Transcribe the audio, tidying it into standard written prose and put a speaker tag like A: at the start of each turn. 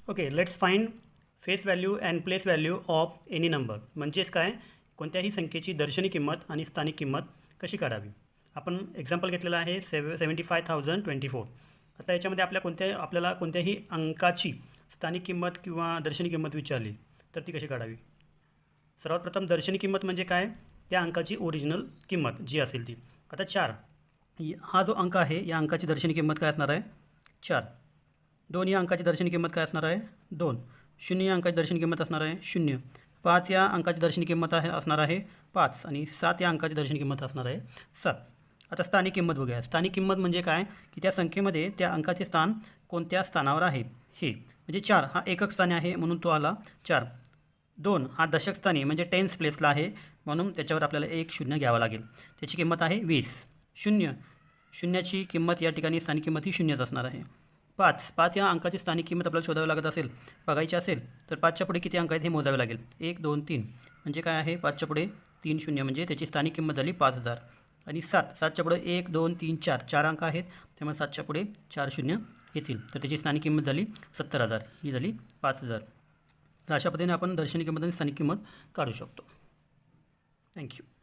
A: Okay, let's find face value and place value of any number. म्हणजेच काय, कोणत्याही संख्येची दर्शनी किंमत आणि स्थानिक किंमत कशी काढावी. आपण एक्झाम्पल घेतलेलं आहे 75,024. आता याच्यामध्ये आपल्याला कोणत्याही अंकाची स्थानिक किंमत किंवा दर्शनी किंमत विचारली तर ती कशी काढावी. सर्वात प्रथम दर्शनी किंमत म्हणजे काय, त्या अंकाची ओरिजिनल किंमत जी असेल ती. आता 4 हा जो अंक आहे या अंकाची दर्शनी किंमत काय असणार आहे 4. 2 या अंकाची दर्शनी किंमत काय असणार आहे 2. 0 या अंकाची दर्शनी किंमत असणार आहे 0. 5 या अंकाची दर्शनी किंमत असणार आहे 5 आणि 7 या अंकाची दर्शनी किंमत असणार आहे 7. आता स्थानिक किंमत बघूया. स्थानिक किंमत म्हणजे काय की त्या संख्येमध्ये त्या अंकाचे स्थान कोणत्या स्थानावर आहे हे. म्हणजे 4 हा एकक स्थानी आहे म्हणून तो आला 4. 2 हा दशक स्थानी म्हणजे टेन्स प्लेसला आहे म्हणून त्याच्यावर आपल्याला 1 0 घ्यावा लागेल. त्याची किंमत आहे 20. 0 शून्याची किंमत या ठिकाणी स्थानिक किंमत ही 0च असणार आहे. 5 या अंकाची स्थानिक किंमत आपल्याला शोधावी लागत असेल, बघायची असेल तर 5च्या पुढे किती अंक आहेत हे मोजावे लागेल. 1 2 3 म्हणजे काय आहे 5च्या पुढे 3 0 म्हणजे त्याची स्थानिक किंमत झाली 5000. आणि 7च्या पुढे 1 2 3 4 अंक आहेत त्यामुळे 7च्या पुढे 4 0 येतील तर त्याची स्थानिक किंमत झाली 70,000. ही झाली 5000. तर अशा पद्धतीने आपण दर्शनी किंमत आणि स्थानिक किंमत काढू शकतो. थँक्यू.